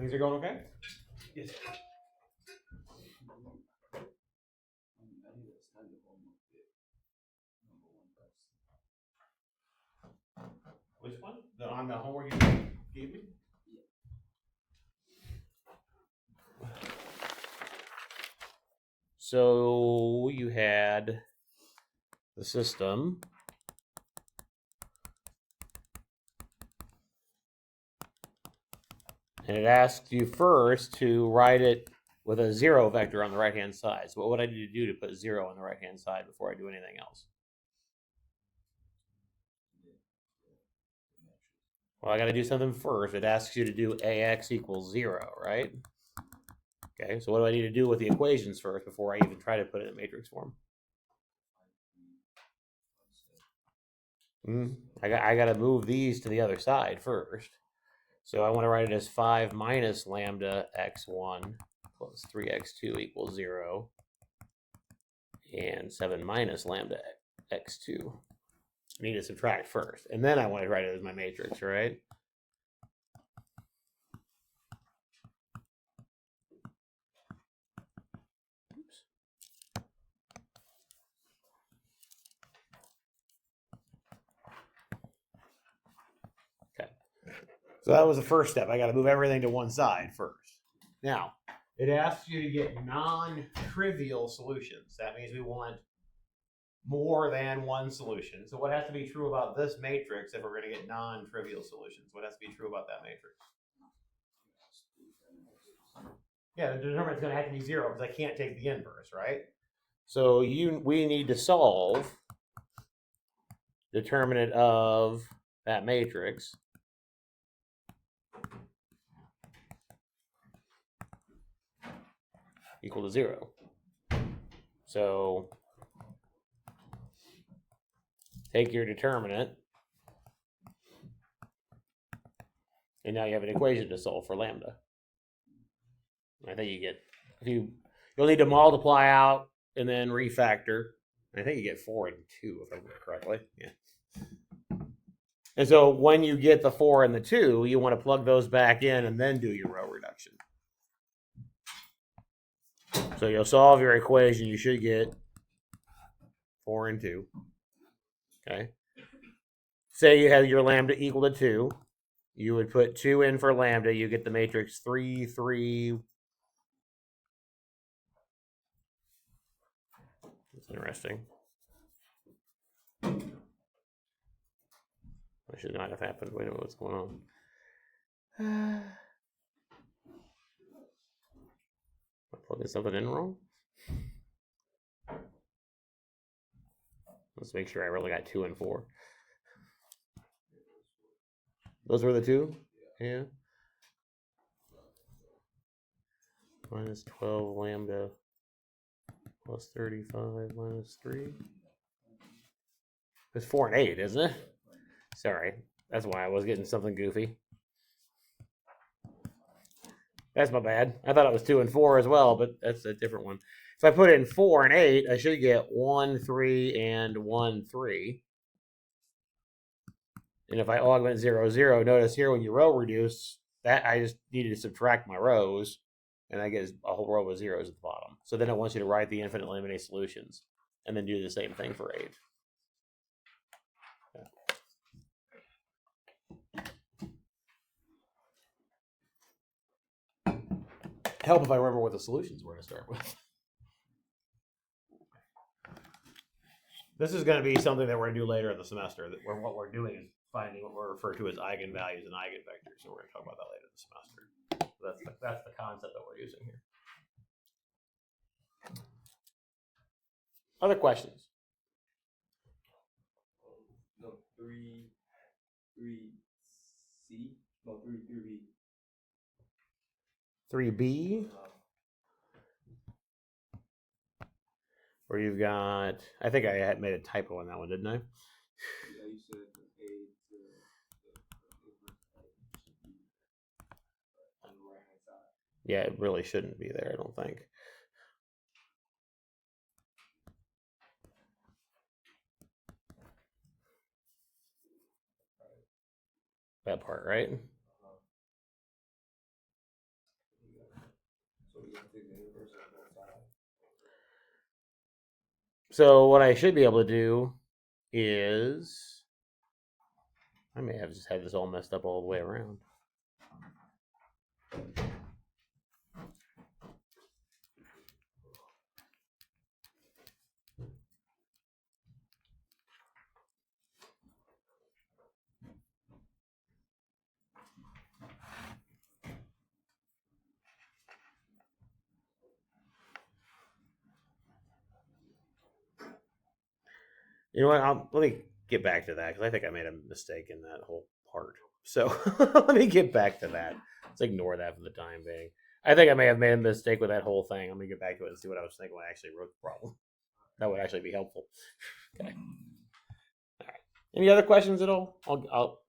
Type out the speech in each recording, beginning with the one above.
Things are going okay? Yes. Which one? On the homework you gave me? So you had the system. And it asks you first to write it with a 0 vector on the right-hand side. So what would I need to do to put 0 on the right-hand side before I do anything else? Well, I got to do something first. It asks you to do AX equals 0, right? Okay, so what do I need to do with the equations first before I even try to put it in matrix form? I got to move these to the other side first. So I want to write it as 5 minus lambda x1 plus 3x2 equals 0. And 7 minus lambda x2. I need to subtract first. And then I want to write it as my matrix, right? Oops. Okay. So that was the first step. I got to move everything to one side first. Now, it asks you to get non-trivial solutions. That means we want more than one solution. So what has to be true about this matrix if we're going to get non-trivial solutions? What has to be true about that matrix? Yeah, the determinant's going to have to be 0 because I can't take the inverse, right? So we need to solve determinant of that matrix equal to 0. So take your determinant, and now you have an equation to solve for lambda. I think you get, you'll need to multiply out and then refactor. I think you get 4 and 2 if I remember correctly. Yeah. And so when you get the 4 and the 2, you want to plug those back in and then do your row reduction. So you'll solve your equation. You should get 4 and 2. Okay. Say you have your lambda equal to 2. You would put 2 in for lambda. You get the matrix 3, 3. That's interesting. That should not have happened. Wait a minute, what's going on? Am I plugging something in wrong? Let's make sure I really got 2 and 4. Those were the 2? Yeah. Minus 12 lambda plus 35 minus 3. It's 4 and 8, isn't it? Sorry. That's why I was getting something goofy. That's my bad. I thought it was 2 and 4 as well, but that's a different one. If I put in 4 and 8, I should get 1, 3, and 1, 3. And if I augment 0, 0, notice here when you row reduce, that I just needed to subtract my rows, and I get a whole row of zeros at the bottom. So then it wants you to write the infinitely many solutions, and then do the same thing for 8. Help if I remember what the solutions were to start with. This is going to be something that we're going to do later in the semester. What we're doing is finding what we refer to as eigenvalues and eigenvectors. So we're going to talk about that later in the semester. So that's the concept that we're using here. Other questions? No, 3C. No, 3B. 3B. Where you've got, I think I had made a typo on that one, didn't I? Yeah, you said the A to on the right hand side. Yeah, it really shouldn't be there, I don't think. That part, right? So what I should be able to do is, I may have just had this all messed up all the way around. You know what? Let me get back to that because I think I made a mistake in that whole part. So let me get back to that. Let's ignore that for the time being. I think I may have made a mistake with that whole thing. Let me get back to it and see what I was thinking when I actually wrote the problem. That would actually be helpful. Okay. All right. Any other questions at all?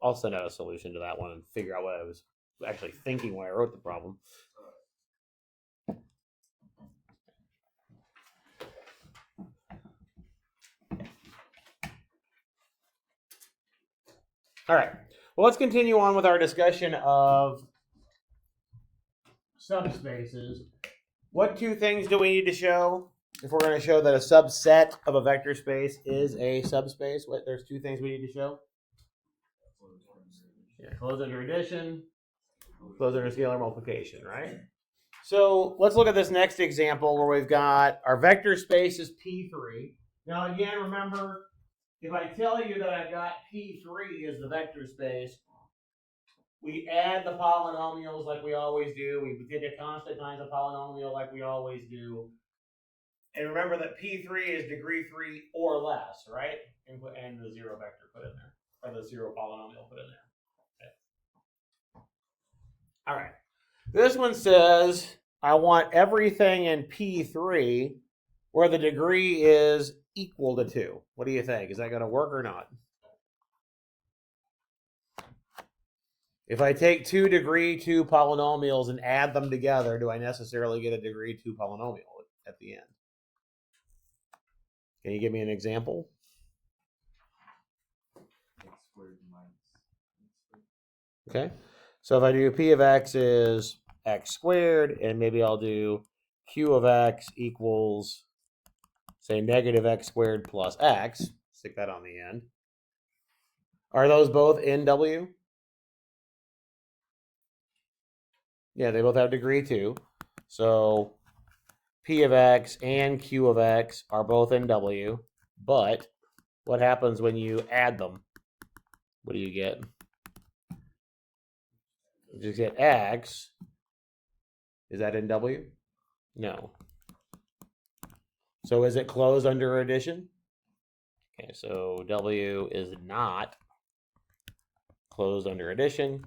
I'll send out a solution to that one and figure out what I was actually thinking when I wrote the problem. All right. Well, let's continue on with our discussion of subspaces. What two things do we need to show if we're going to show that a subset of a vector space is a subspace? There's two things we need to show. Yeah, closed under addition, closed under scalar multiplication, right? So let's look at this next example where we've got our vector space is P3. Now again, remember, if I tell you that I've got P3 as the vector space, we add the polynomials like we always do. We take a constant times a polynomial like we always do. And remember that P3 is degree 3 or less, right? And the zero vector put in there, or the zero polynomial put in there. Okay. All right. This one says I want everything in P3 where the degree is equal to 2. What do you think? Is that going to work or not? If I take two degree 2 polynomials and add them together, do I necessarily get a degree 2 polynomial at the end? Can you give me an example? X squared minus x squared. Okay. So if I do P of X is X squared, and maybe I'll do Q of X equals, say, negative X squared plus X. Stick that on the end. Are those both in W? Yeah, they both have degree 2. So P of X and Q of X are both in W. But what happens when you add them? What do you get? You just get X. Is that in W? No. So is it closed under addition? Okay, so W is not closed under addition.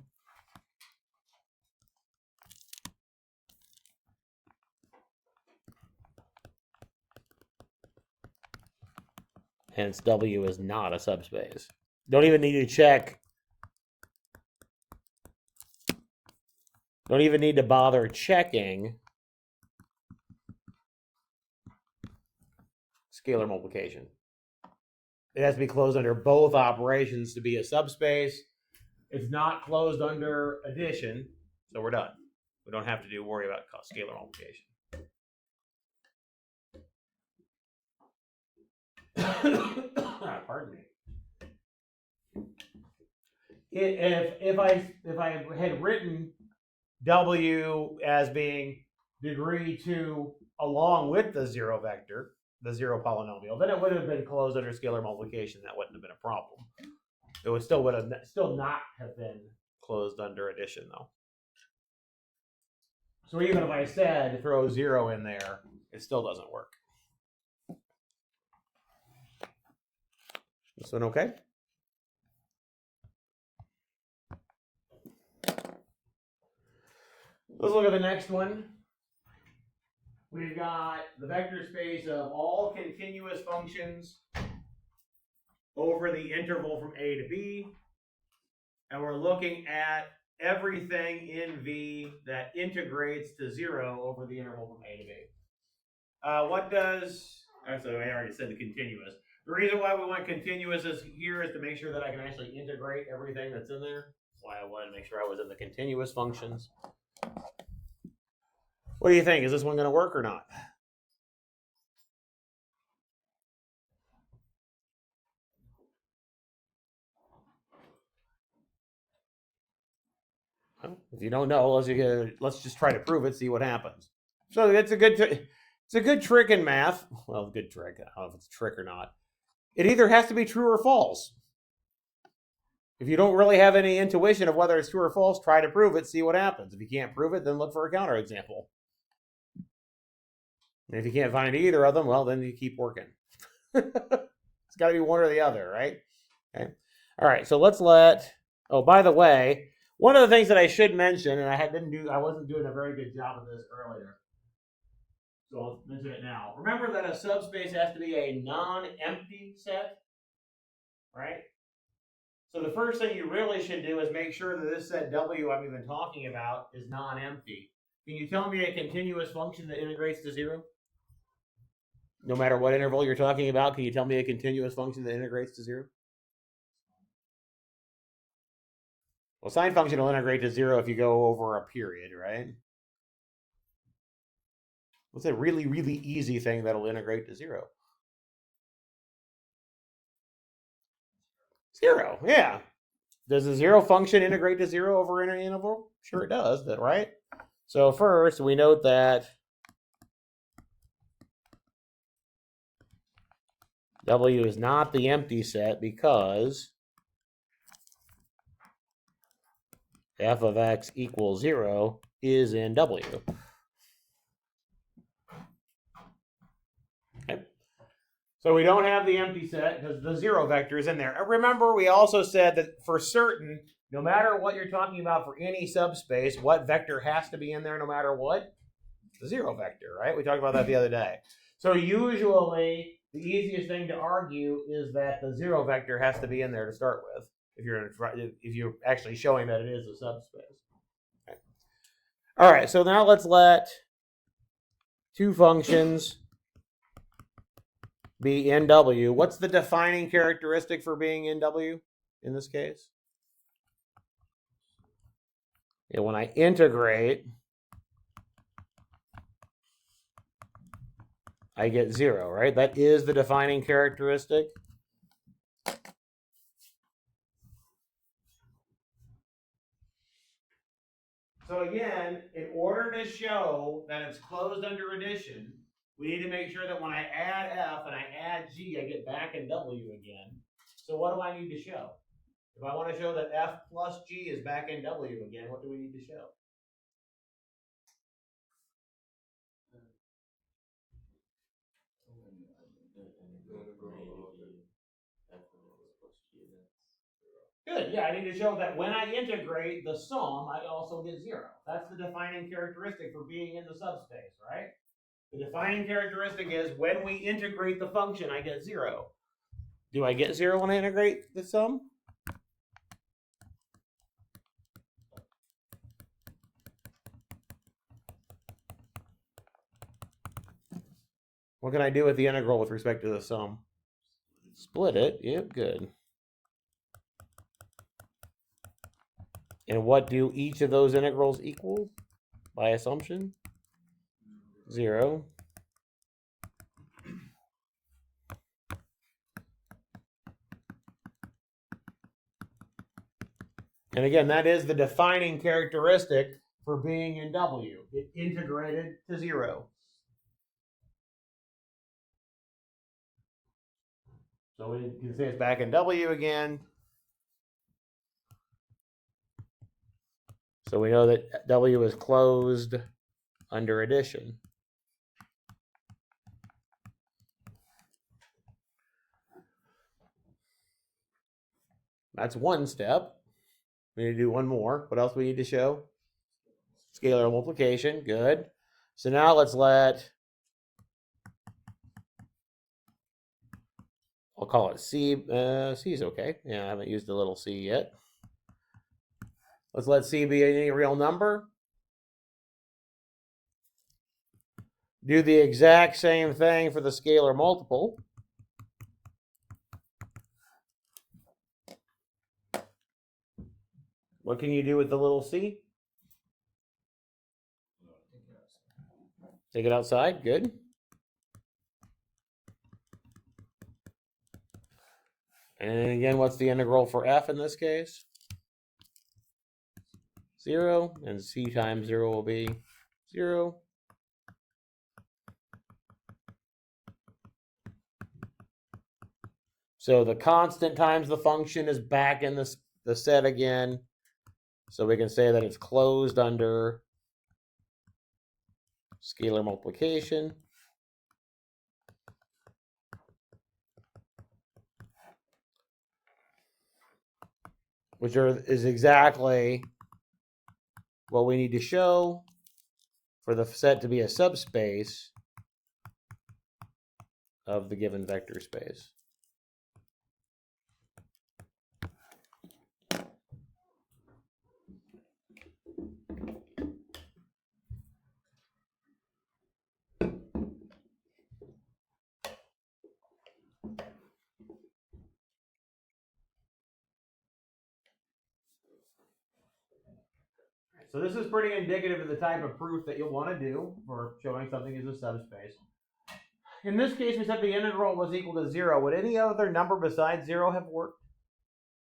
Hence, W is not a subspace. Don't even need to check. Don't even need to bother checking scalar multiplication. It has to be closed under both operations to be a subspace. It's not closed under addition, so we're done. We don't have to worry about scalar multiplication. Pardon me. If I had written W as being degree 2 along with the zero vector, the zero polynomial, then it would have been closed under scalar multiplication. That wouldn't have been a problem. It would still not have been closed under addition though. So even if I said throw 0 in there, it still doesn't work. This one okay? Let's look at the next one. We've got the vector space of all continuous functions over the interval from A to B. And we're looking at everything in V that integrates to 0 over the interval from A to B. What does, actually I already said the continuous. The reason why we want continuous here is to make sure that I can actually integrate everything that's in there. That's why I wanted to make sure I was in the continuous functions. What do you think? Is this one going to work or not? Well, if you don't know, let's just try to prove it, see what happens. So it's a good trick in math. Well, good trick. I don't know if it's a trick or not. It either has to be true or false. If you don't really have any intuition of whether it's true or false, try to prove it, see what happens. If you can't prove it, then look for a counterexample. And if you can't find either of them, well, then you keep working. It's got to be one or the other, right? Okay. All right, so let's oh, by the way, one of the things that I should mention, and I wasn't doing a very good job of this earlier, so I'll mention it now. Remember that a subspace has to be a non-empty set, right? So the first thing you really should do is make sure that this set W I'm even talking about is non-empty. Can you tell me a continuous function that integrates to zero? No matter what interval you're talking about, can you tell me a continuous function that integrates to zero? Well, sine function will integrate to zero if you go over a period, right? What's a really, really easy thing that'll integrate to zero? Zero, yeah. Does the zero function integrate to zero over an interval? Sure it does, right? So first, we note that W is not the empty set because f of x equals 0 is in W. Okay. So we don't have the empty set because the zero vector is in there. Remember, we also said that for certain, no matter what you're talking about for any subspace, what vector has to be in there no matter what? The zero vector, right? We talked about that the other day. So usually, the easiest thing to argue is that the zero vector has to be in there to start with, if you're actually showing that it is a subspace. Okay. All right, so now let's let two functions be in W. What's the defining characteristic for being in W in this case? Yeah, when I integrate, I get 0, right? That is the defining characteristic. So again, in order to show that it's closed under addition, we need to make sure that when I add f and I add g, I get back in W again. So what do I need to show? If I want to show that f plus g is back in W again, what do we need to show? Good, yeah, I need to show that when I integrate the sum, I also get 0. That's the defining characteristic for being in the subspace, right? The defining characteristic is when we integrate the function, I get 0. Do I get 0 when I integrate the sum? What can I do with the integral with respect to the sum? Split it. Yep, good. And what do each of those integrals equal by assumption? 0. And again, that is the defining characteristic for being in W. It integrated to 0. So we can say it's back in W again. So we know that W is closed under addition. That's one step. We need to do one more. What else do we need to show? Scalar multiplication. Good. So now let's I'll call it C. C is okay. Yeah, I haven't used the little c yet. Let's let C be any real number. Do the exact same thing for the scalar multiple. What can you do with the little c? Take it outside. Good. And again, what's the integral for f in this case? 0, and c times 0 will be 0. So the constant times the function is back in the set again. So we can say that it's closed under scalar multiplication. Which is exactly what we need to show for the set to be a subspace of the given vector space. So this is pretty indicative of the type of proof that you'll want to do for showing something is a subspace. In this case, we said the integral was equal to 0. Would any other number besides 0 have worked?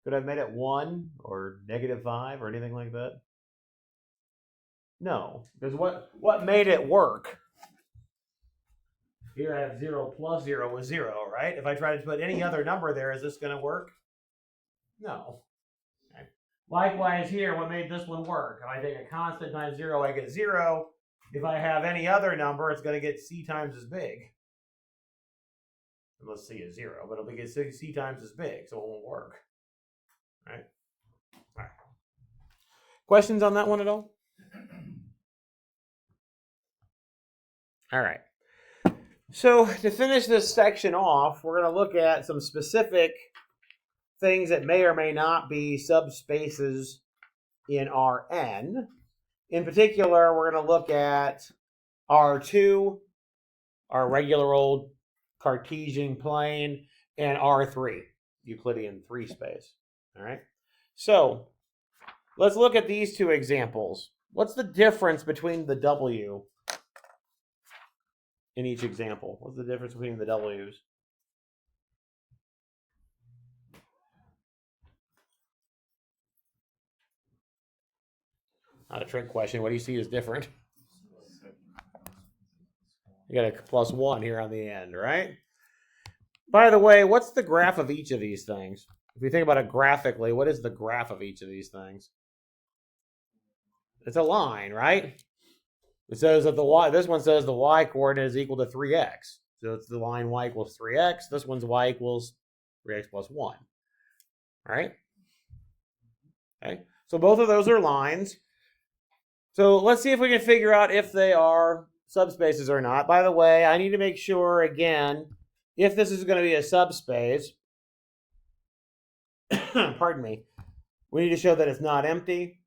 Could I have made it 1 or -5 or anything like that? No, because what made it work? Here I have 0 plus 0 is 0, right? If I try to put any other number there, is this going to work? No. Okay. Likewise here, what made this one work? If I take a constant times 0, I get 0. If I have any other number, it's going to get c times as big. Unless c is 0, but it'll get c times as big, so it won't work. Right? All right. Questions on that one at all? All right. So to finish this section off, we're going to look at some specific things that may or may not be subspaces in Rn. In particular, we're going to look at R2, our regular old Cartesian plane, and R3, Euclidean 3 space. All right. So let's look at these two examples. What's the difference between the W in each example? What's the difference between the W's? Not a trick question. What do you see as different? You got a +1 here on the end, right? By the way, what's the graph of each of these things? If you think about it graphically, what is the graph of each of these things? It's a line, right? It says that the y, this one says the y coordinate is equal to 3x. So it's the line y equals 3x. This one's y equals 3x plus 1. Right? Okay. So both of those are lines. So let's see if we can figure out if they are subspaces or not. By the way, I need to make sure, again, if this is going to be a subspace, pardon me, we need to show that it's not empty.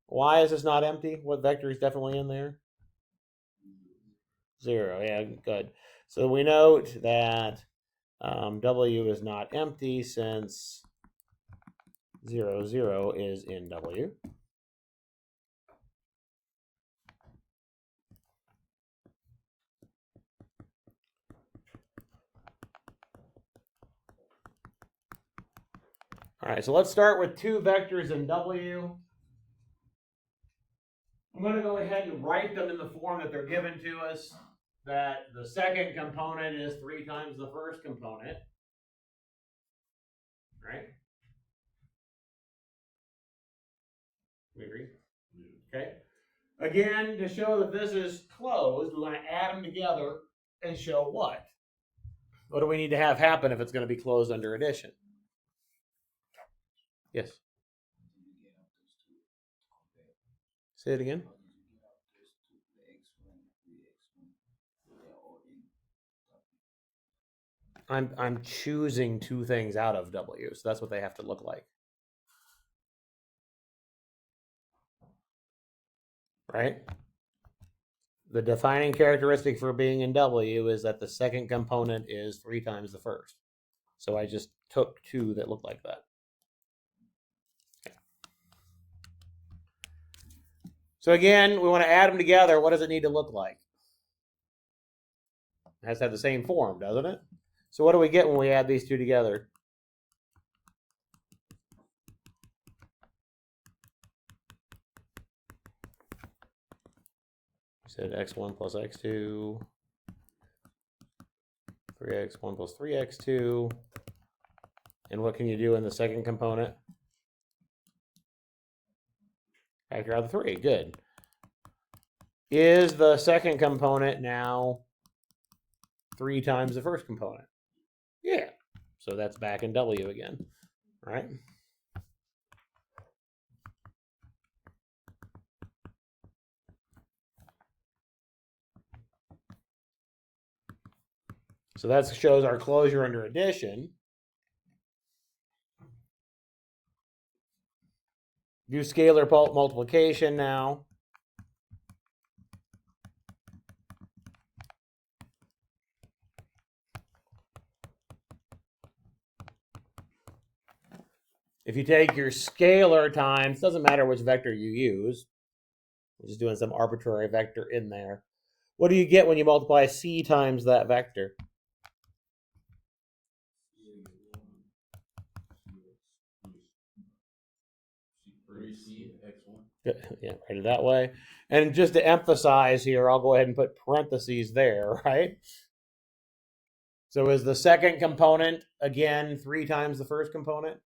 Why is this not empty? What vector is definitely in there? 0. Yeah, good. So we note that W is not empty since 0, 0 is in W. All right, so let's start with two vectors in W. I'm going to go ahead and write them in the form that they're given to us, that the second component is 3 times the first component. Right? We agree? Okay. Again, to show that this is closed, we want to add them together and show what? What do we need to have happen if it's going to be closed under addition? Yes. Say it again. I'm choosing two things out of W, so that's what they have to look like. Right? The defining characteristic for being in W is that the second component is 3 times the first. So I just took two that look like that. Okay. So again, we want to add them together. What does it need to look like? It has to have the same form, doesn't it? So what do we get when we add these two together? said x1 plus x2, 3x1 plus 3x2. And what can you do in the second component? Factor out the 3. Good. Is the second component now 3 times the first component? Yeah. So that's back in W again, right? So that shows our closure under addition. Do scalar multiplication now. If you take your scalar times, doesn't matter which vector you use. We're just doing some arbitrary vector in there. What do you get when you multiply c times that vector? Yeah, write it that way. And just to emphasize here, I'll go ahead and put parentheses there, right? So is the second component, again, 3 times the first component?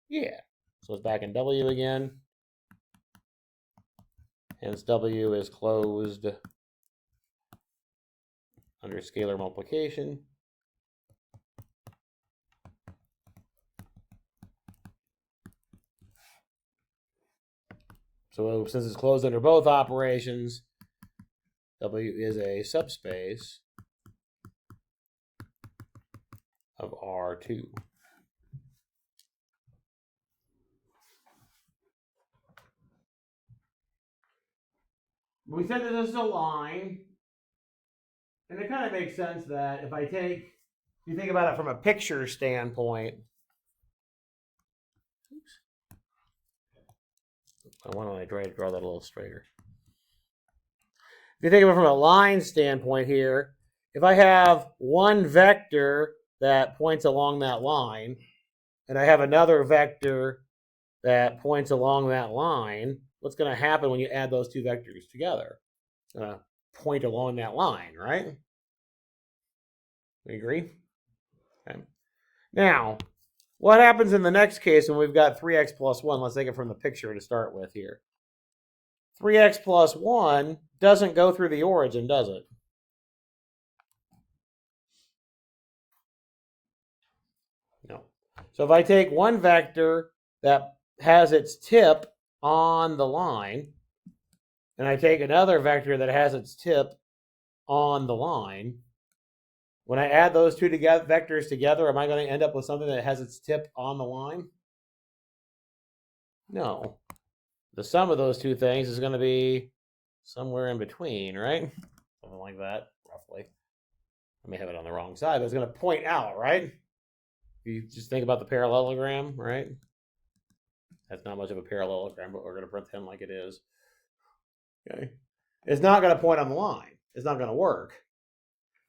Yeah. So it's back in W again. Hence W is closed under scalar multiplication. So since it's closed under both operations, W is a subspace of R2. We said that this is a line, and it kind of makes sense that if you think about it from a picture standpoint, why don't I try to draw that a little straighter? If you think of it from a line standpoint here, if I have one vector that points along that line, and I have another vector that points along that line, what's going to happen when you add those two vectors together? It's going to point along that line, right? We agree? Okay. Now, what happens in the next case when we've got 3x plus 1? Let's take it from the picture to start with here. 3x plus 1 doesn't go through the origin, does it? No. So if I take one vector that has its tip on the line, and I take another vector that has its tip on the line, when I add those two vectors together, am I going to end up with something that has its tip on the line? No. The sum of those two things is going to be somewhere in between, right? Something like that, roughly. I may have it on the wrong side, but it's going to point out, right? You just think about the parallelogram, right? That's not much of a parallelogram, but we're going to pretend like it is. Okay. It's not going to point on the line. It's not going to work.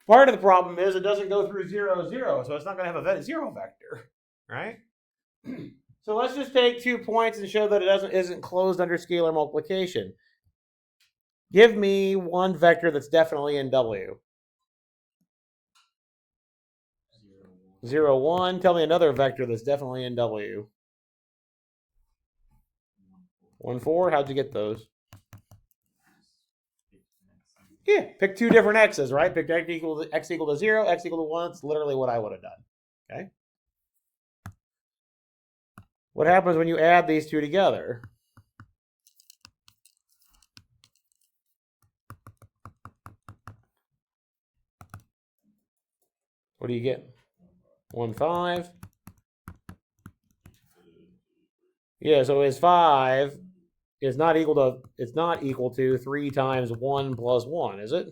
Part of the problem is it doesn't go through 0, 0, so it's not going to have a 0 vector, right? So let's just take 2 points and show that it isn't closed under scalar multiplication. Give me one vector that's definitely in W. 0, 1. Tell me another vector that's definitely in W. 1, 4. How'd you get those? Yeah, pick 2 different x's, right? Pick x equal to 0, x equal to 1. It's literally what I would have done. Okay. What happens when you add these two together? What do you get? 1, 5. Yeah, so is 5 is not equal to, it's not equal to 3 times 1 plus 1, is it?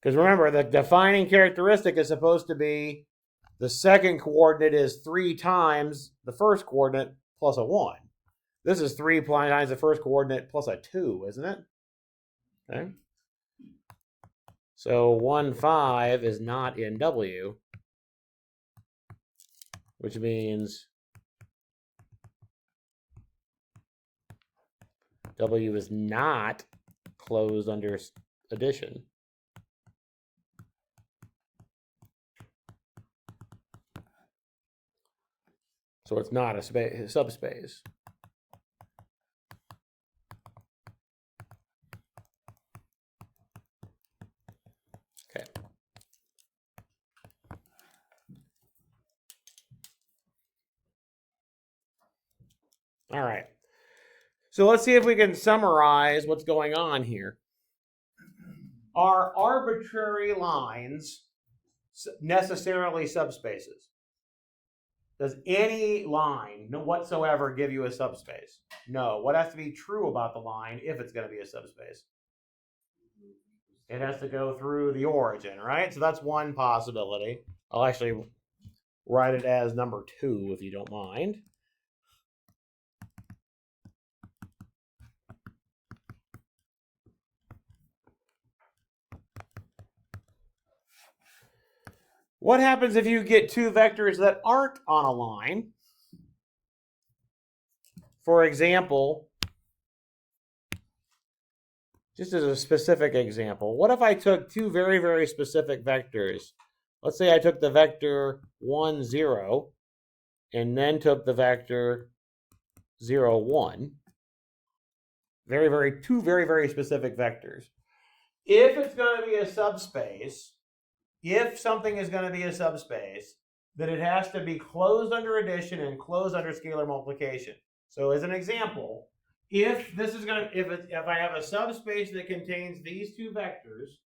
Because remember, the defining characteristic is supposed to be the second coordinate is 3 times the first coordinate plus a 1. This is 3 times the first coordinate plus a 2, isn't it? Okay. So 1, 5 is not in W, which means W is not closed under addition. So it's not a subspace. Okay. All right. So let's see if we can summarize what's going on here. Are arbitrary lines necessarily subspaces? Does any line whatsoever give you a subspace? No. What has to be true about the line if it's going to be a subspace? It has to go through the origin, right? So that's one possibility. I'll actually write it as number 2 if you don't mind. What happens if you get two vectors that aren't on a line? For example, just as a specific example, what if I took two very, very specific vectors? Let's say I took the vector 1, 0, and then took the vector 0, 1. Two very, very specific vectors. If it's going to be a subspace, if something is going to be a subspace, then it has to be closed under addition and closed under scalar multiplication. So as an example, if I have a subspace that contains these two vectors,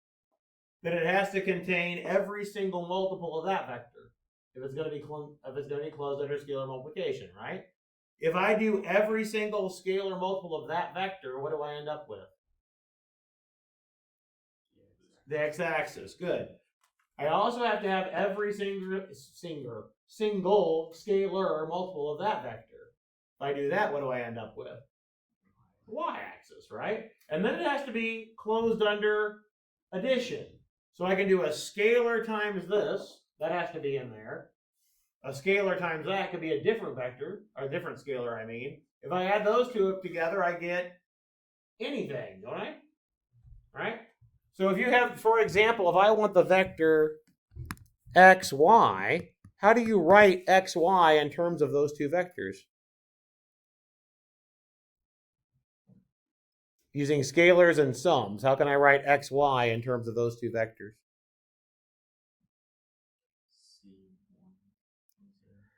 then it has to contain every single multiple of that vector. If it's going to be closed under scalar multiplication, right? If I do every single scalar multiple of that vector, what do I end up with? The x-axis. Good. I also have to have every single scalar multiple of that vector. If I do that, what do I end up with? Y-axis, right? And then it has to be closed under addition. So I can do a scalar times this. That has to be in there. A scalar times that could be a different vector, or a different scalar, I mean. If I add those two up together, I get anything, don't I? Right? So if you have, for example, if I want the vector xy, how do you write xy in terms of those two vectors? Using scalars and sums, how can I write xy in terms of those two vectors?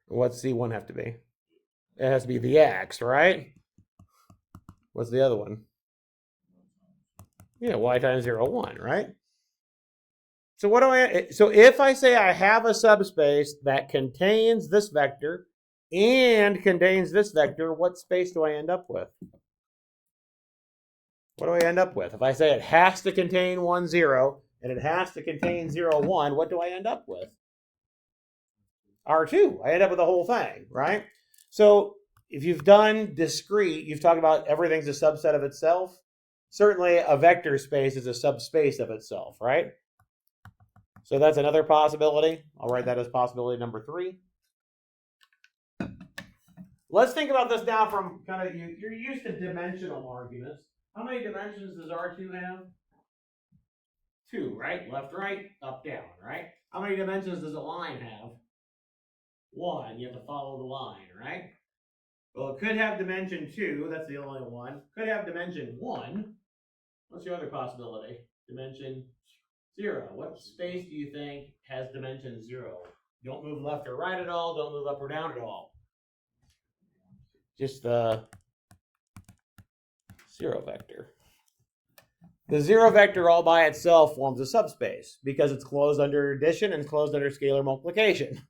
What's C1 have to be? It has to be the x, right? What's the other one? Yeah, y times 0, 1, right? So so if I say I have a subspace that contains this vector and contains this vector, what space do I end up with? What do I end up with? If I say it has to contain 1, 0, and it has to contain 0, 1, what do I end up with? R2. I end up with the whole thing, right? So if you've done discrete, you've talked about everything's a subset of itself. Certainly a vector space is a subspace of itself, right? So that's another possibility. I'll write that as possibility number 3. Let's think about this now from kind of, you're used to dimensional arguments. How many dimensions does R2 have? 2, right? Left, right, up, down, right? How many dimensions does a line have? 1. You have to follow the line, right? Well, it could have dimension 2. That's the only one. Could have dimension 1. What's your other possibility? Dimension 0. What space do you think has dimension 0? Don't move left or right at all. Don't move up or down at all. Just the 0 vector. The 0 vector all by itself forms a subspace because it's closed under addition and closed under scalar multiplication.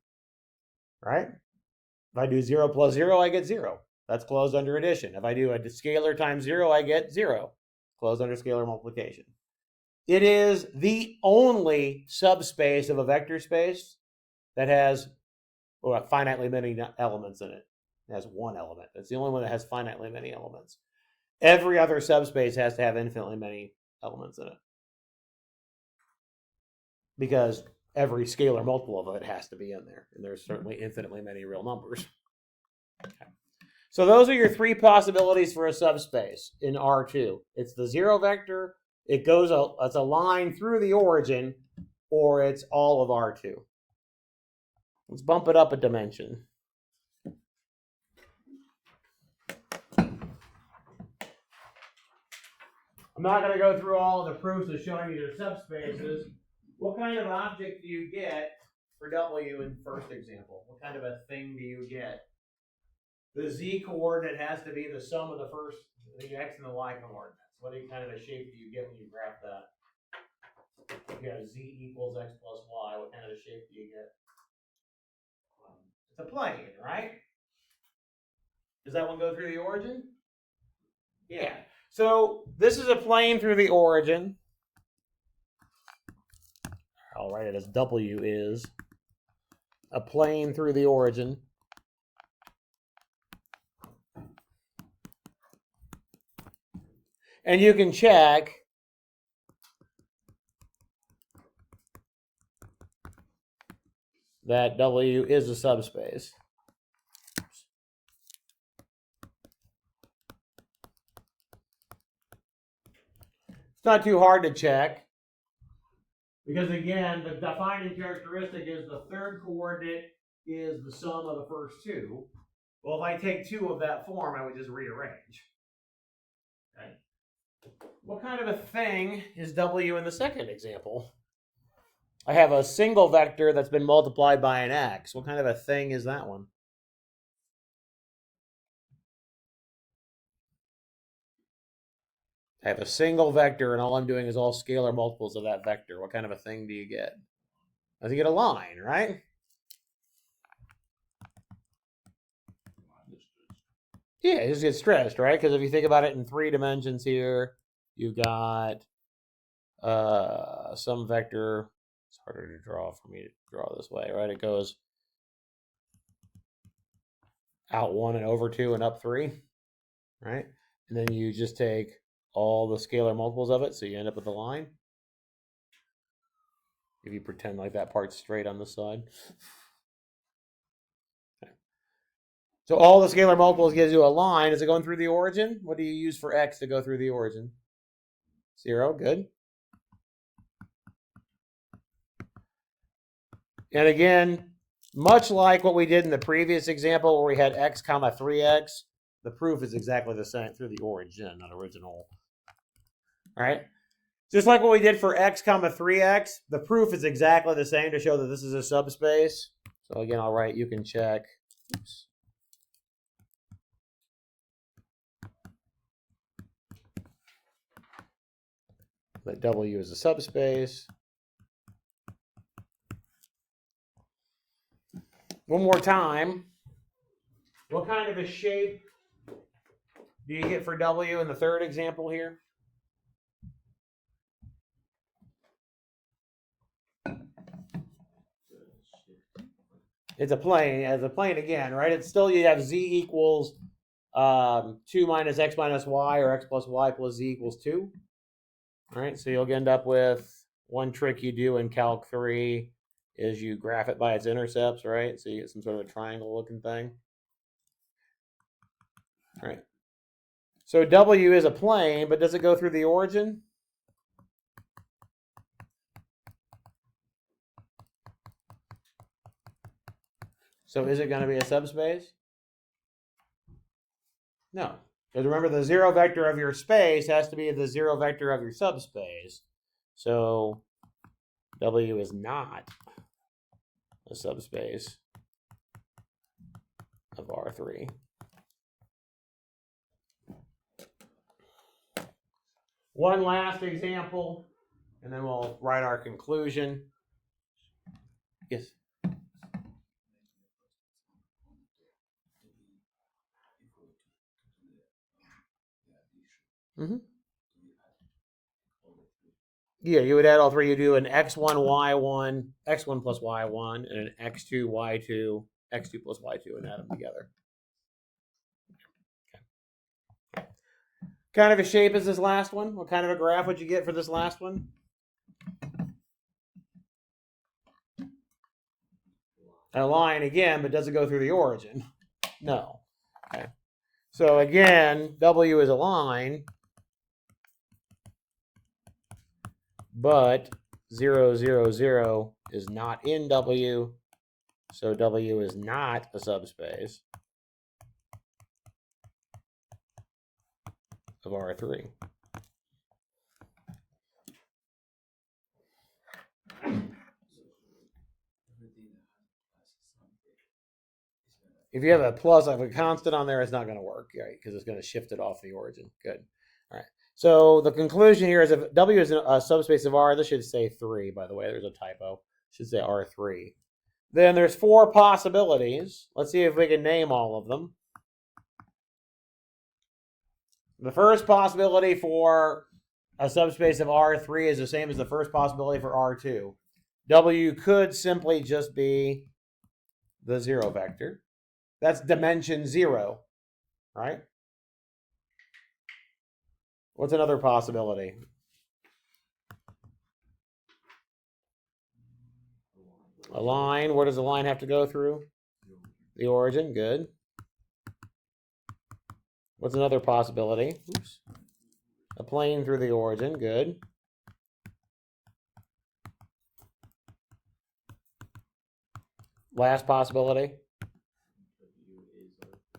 Right? If I do 0 plus 0, I get 0. That's closed under addition. If I do a scalar times 0, I get 0. Closed under scalar multiplication. It is the only subspace of a vector space that has finitely many elements in it. It has one element. It's the only one that has finitely many elements. Every other subspace has to have infinitely many elements in it. Because every scalar multiple of it has to be in there. And there's certainly infinitely many real numbers. Okay. So those are your three possibilities for a subspace in R2. It's the zero vector, it's a line through the origin, or it's all of R2. Let's bump it up a dimension. I'm not going to go through all of the proofs of showing you their subspaces. What kind of object do you get for W in first example? What kind of a thing do you get? The z coordinate has to be the sum of the x and the y coordinates. What kind of a shape do you get when you graph that? If you have z equals x plus y, what kind of a shape do you get? It's a plane, right? Does that one go through the origin? Yeah. So this is a plane through the origin. I'll write it as W is a plane through the origin. And you can check that W is a subspace. It's not too hard to check because, again, the defining characteristic is the third coordinate is the sum of the first two. Well, if I take two of that form, I would just rearrange. Okay. What kind of a thing is W in the second example? I have a single vector that's been multiplied by an x. What kind of a thing is that one? I have a single vector, and all I'm doing is all scalar multiples of that vector. What kind of a thing do you get? I think you get a line, right? Yeah, it just gets stressed, right? Because if you think about it in 3 dimensions here, you've got some vector. It's harder to draw for me to draw this way, right? It goes out 1 and over 2 and up 3, right? And then you just take all the scalar multiples of it, so you end up with a line. If you pretend like that part's straight on this side. Okay. So all the scalar multiples gives you a line. Is it going through the origin? What do you use for x to go through the origin? 0, good. And again, much like what we did in the previous example where we had x comma 3x, the proof is exactly the same through the origin, not original. All right? Just like what we did for x comma 3x, the proof is exactly the same to show that this is a subspace. So again, I'll write, you can check. Oops. That W is a subspace. One more time. What kind of a shape do you get for W in the third example here? It's a plane. As a plane again, right? It's still, you have z equals 2 minus x minus y, or x plus y plus z equals 2. All right, so you'll end up with one trick you do in Calc 3 is you graph it by its intercepts, right? So you get some sort of a triangle looking thing. All right. So W is a plane, but does it go through the origin? So is it going to be a subspace? No. Because remember, the zero vector of your space has to be the zero vector of your subspace. So W is not a subspace of R3. One last example, and then we'll write our conclusion. Yes? Mm-hmm. Yeah, you would add all three. You do an x1, y1, x1 plus y1, and an x2, y2, x2 plus y2, and add them together. Okay. Kind of a shape is this last one? What kind of a graph would you get for this last one? A line again, but does it go through the origin? No. Okay. So again, W is a line, but 0, 0, 0 is not in W, so W is not a subspace of R3. If you have a plus of a constant on there, it's not going to work, right? Because it's going to shift it off the origin. Good. All right. So the conclusion here is if W is a subspace of R, this should say 3, by the way. There's a typo. It should say R3. Then there's 4 possibilities. Let's see if we can name all of them. The first possibility for a subspace of R3 is the same as the first possibility for R2. W could simply just be the 0 vector. That's dimension 0, right? What's another possibility? A line. Where does the line have to go through? The origin. Good. What's another possibility? Oops. A plane through the origin. Good. Last possibility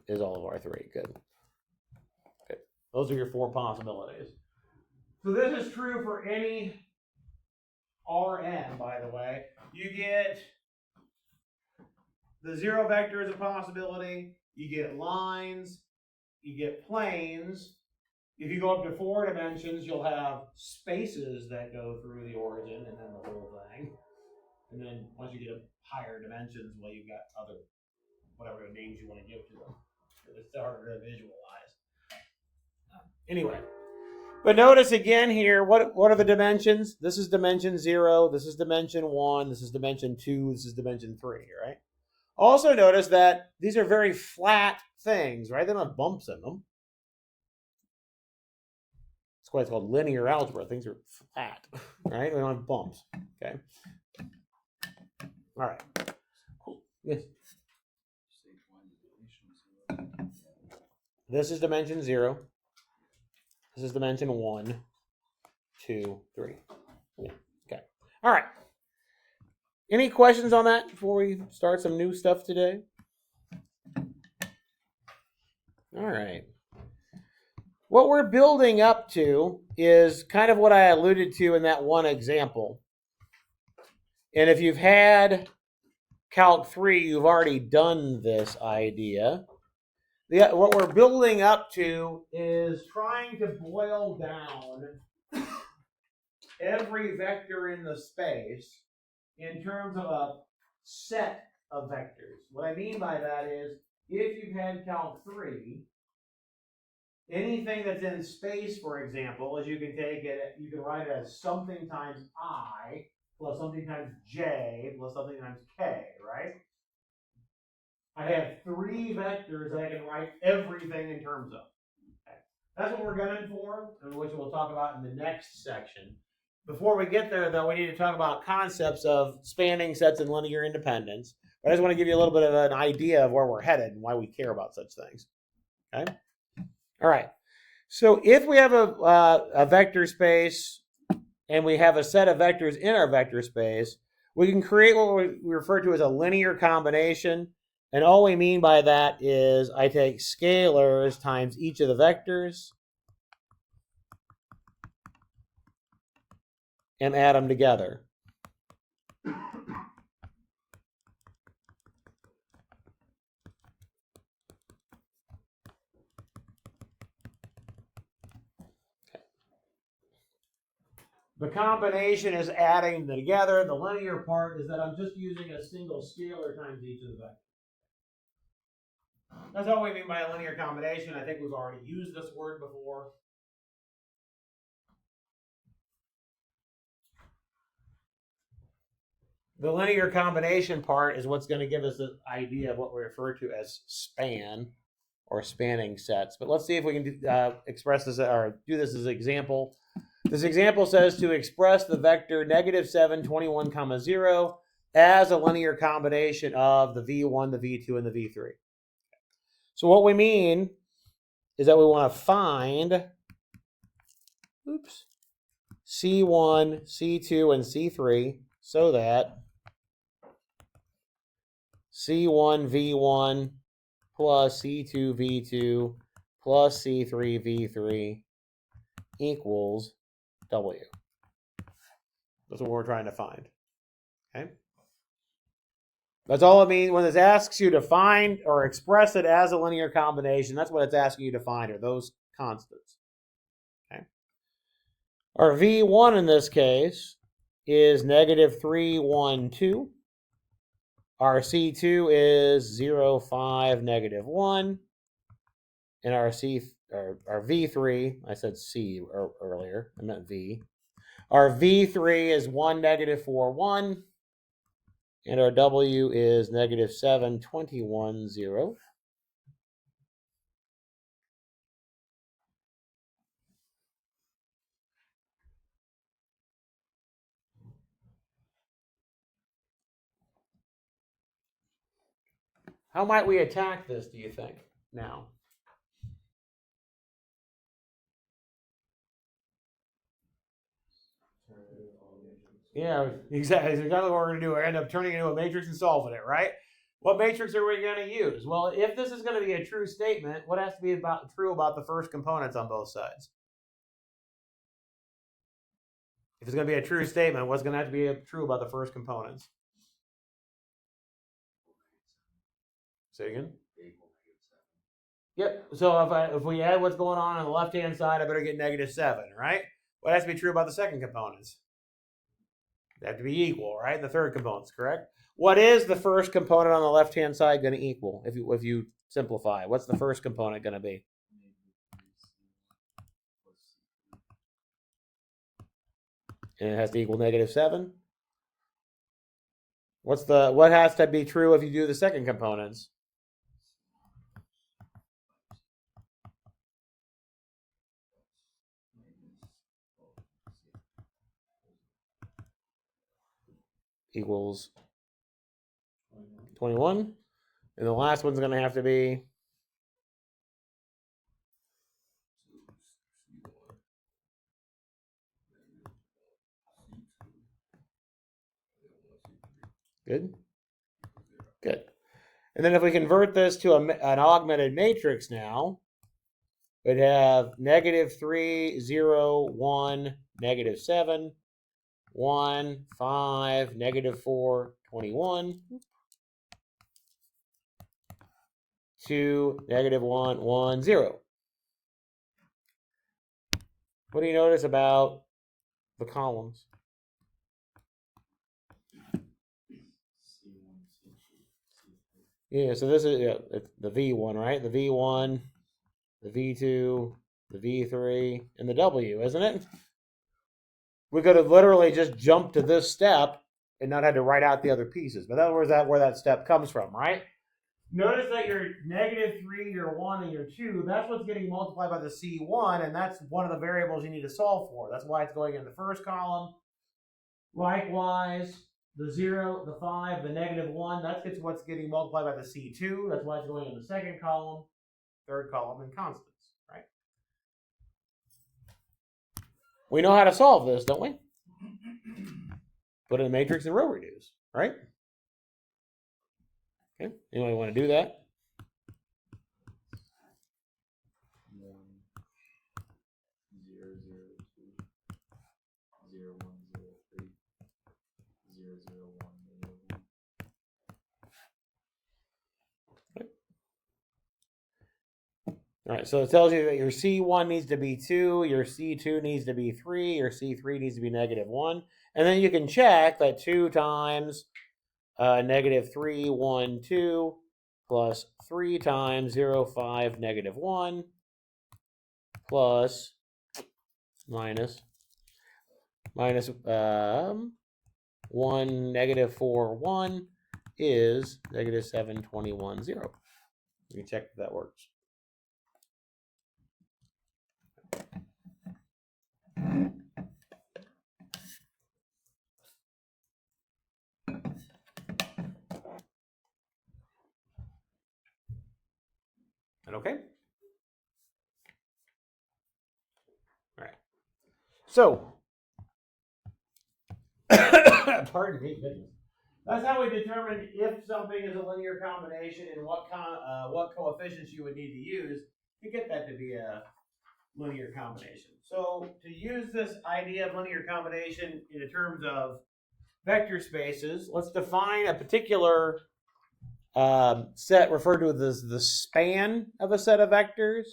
is all of R3. Good. Okay. Those are your 4 possibilities. So this is true for any Rn, by the way. You get the 0 vector is a possibility. You get lines. You get planes. If you go up to 4 dimensions, you'll have spaces that go through the origin and then the whole thing. And then once you get up higher dimensions, well, you've got other, whatever names you want to give to them. It's harder to visualize. Anyway, but notice again here, what are the dimensions? This is dimension 0, this is dimension 1, this is dimension 2, this is dimension 3, right? Also notice that these are very flat things, right? They don't have bumps in them. That's why it's called linear algebra. Things are flat, right? They don't have bumps, okay? All right. Cool. Yes. This is dimension 0. This is dimension 1, 2, 3. Yeah. Okay. All right. Any questions on that before we start some new stuff today? All right. What we're building up to is kind of what I alluded to in that one example. And if you've had Calc 3, you've already done this idea. What we're building up to is trying to boil down every vector in the space in terms of a set of vectors. What I mean by that is, if you've had Calc 3, anything that's in space, for example, as you can take it, you can write it as something times I plus something times j plus something times k, right? I have 3 vectors that I can write everything in terms of. Okay. That's what we're gunning for, and which we'll talk about in the next section. Before we get there, though, we need to talk about concepts of spanning sets and linear independence. But I just want to give you a little bit of an idea of where we're headed and why we care about such things. Okay? All right. So if we have a vector space and we have a set of vectors in our vector space, we can create what we refer to as a linear combination. And all we mean by that is I take scalars times each of the vectors and add them together. The combination is adding them together. The linear part is that I'm just using a single scalar times each of the vectors. That's all we mean by a linear combination. I think we've already used this word before. The linear combination part is what's going to give us the idea of what we refer to as span or spanning sets. But let's see if we can express this or do this as an example. This example says to express the vector -7, 21, 0 as a linear combination of the v1, the v2, and the v3. So what we mean is that we want to find, C1, C2, and C3 so that C1 V1 plus C2 V2 plus C3 V3 equals W. That's what we're trying to find. Okay? That's all it means when it asks you to find or express it as a linear combination. That's what it's asking you to find, are those constants. Okay? Our V1 in this case is negative 3, 1, 2. Our C2 is 0, 5, negative 1. And our V3, I said C earlier, I meant V. Our V3 is 1, negative 4, 1. And our W is negative 7, 21, 0. How might we attack this, do you think, now? Yeah, exactly. It's exactly what we're going to do. We're end up turning it into a matrix and solving it, right? What matrix are we going to use? Well, if this is going to be a true statement, what has to be true about the first components on both sides? If it's going to be a true statement, what's going to have to be true about the first components? Say again? Yep. So if we add what's going on the left-hand side, I better get negative 7, right? What has to be true about the second components? They have to be equal, right? The third component's correct. What is the first component on the left-hand side going to equal if you simplify? What's the first component going to be? And it has to equal negative 7. What has to be true if you do the second components? Equals 21. And the last one's going to have to be good. Good. And then if we convert this to an augmented matrix now, we'd have negative 3, 0, 1, negative 7, 1, 5, negative 4, 21, 2, negative 1, 1, 0. What do you notice about the columns? Yeah, so this is the V1, right? The V1, the V2, the V3, and the W, isn't it? We could have literally just jumped to this step and not had to write out the other pieces. But that's where that step comes from, right? Notice that your negative 3, your 1, and your 2, that's what's getting multiplied by the C1, and that's one of the variables you need to solve for. That's why it's going in the first column. Likewise, the 0, the 5, the negative 1, that's what's getting multiplied by the C2. That's why it's going in the second column, third column, and constants, right? We know how to solve this, don't we? Put in a matrix and row reduce, right? Okay, anybody want to do that? 1, 0, 0, 2, 0, 1, 0, 3, 0, 0, 1, 0. All right, so it tells you that your C1 needs to be 2, your C2 needs to be 3, your C3 needs to be negative 1. And then you can check that 2 times negative 3, 1, 2 plus 3 times 0, 5, negative 1 plus minus 1, negative 4, 1 is negative 7, 21, 0. You can check if that works. That okay? So, pardon me, goodness. That's how we determine if something is a linear combination and what coefficients you would need to use to get that to be a linear combination. So to use this idea of linear combination in terms of vector spaces, let's define a particular set referred to as the span of a set of vectors.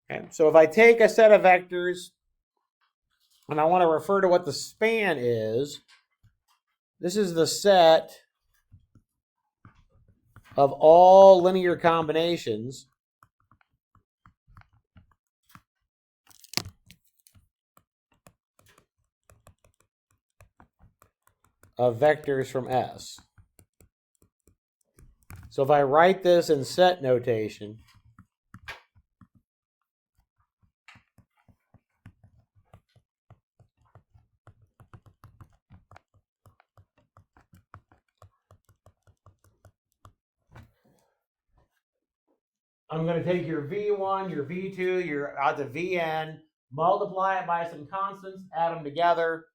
Okay. So if I take a set of vectors and I want to refer to what the span is, this is the set of all linear combinations of vectors from S. So if I write this in set notation, I'm going to take your V1, your V2, your out to Vn, multiply it by some constants, add them together.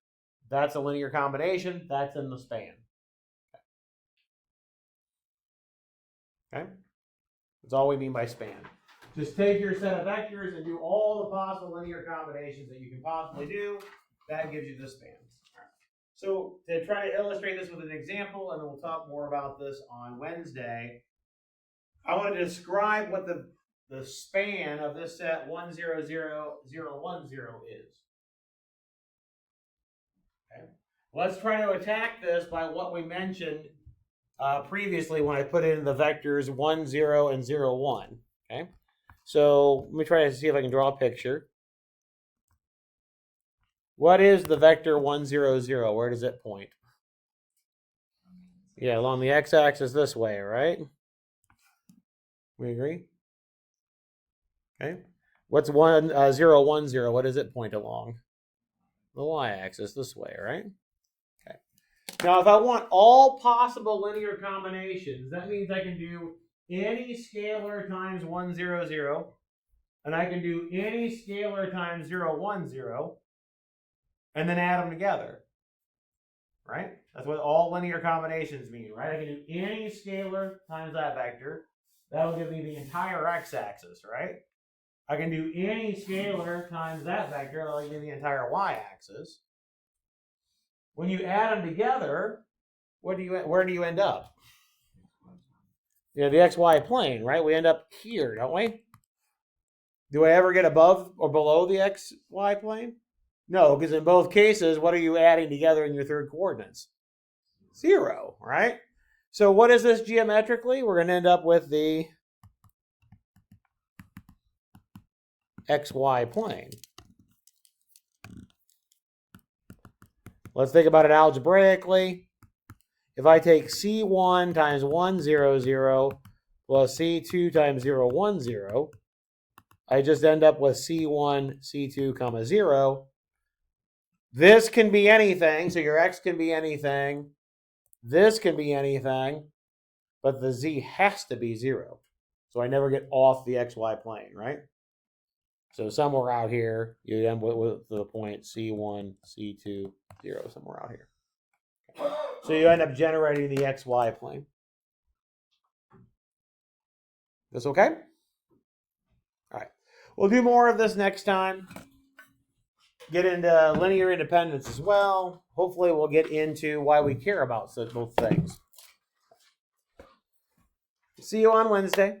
That's a linear combination. That's in the span. Okay? That's all we mean by span. Just take your set of vectors and do all the possible linear combinations that you can possibly do. That gives you the span. All right. So to try to illustrate this with an example, and then we'll talk more about this on Wednesday, I want to describe what the span of this set 100010 is. Okay. Let's try to attack this by what we mentioned previously when I put in the vectors 1, 0, and 0, 1. Okay. So let me try to see if I can draw a picture. What is the vector 1, 0, 0? Where does it point? Yeah, along the x-axis this way, right? We agree? Okay. What's 1, 0, 1, 0? What does it point along? The y-axis this way, right? Okay. Now, if I want all possible linear combinations, that means I can do any scalar times 1, 0, 0, and I can do any scalar times 0, 1, 0, and then add them together, right? That's what all linear combinations mean, right? I can do any scalar times that vector. That'll give me the entire x-axis, right? I can do any scalar times that vector. That'll give me the entire y-axis. When you add them together, where do you end up? The xy plane, right? We end up here, don't we? Do I ever get above or below the xy plane? No, because in both cases, what are you adding together in your third coordinates? 0, right? So what is this geometrically? We're going to end up with the xy plane. Let's think about it algebraically. If I take C1 times 1, 0, 0 plus C2 times 0, 1, 0, I just end up with C1, C2, comma 0. This can be anything, so your x can be anything. This can be anything, but the z has to be 0. So I never get off the xy plane, right? So somewhere out here, you end with the point C1, C2, 0, somewhere out here. So you end up generating the xy plane. This okay? All right. We'll do more of this next time. Get into linear independence as well. Hopefully we'll get into why we care about both things. See you on Wednesday.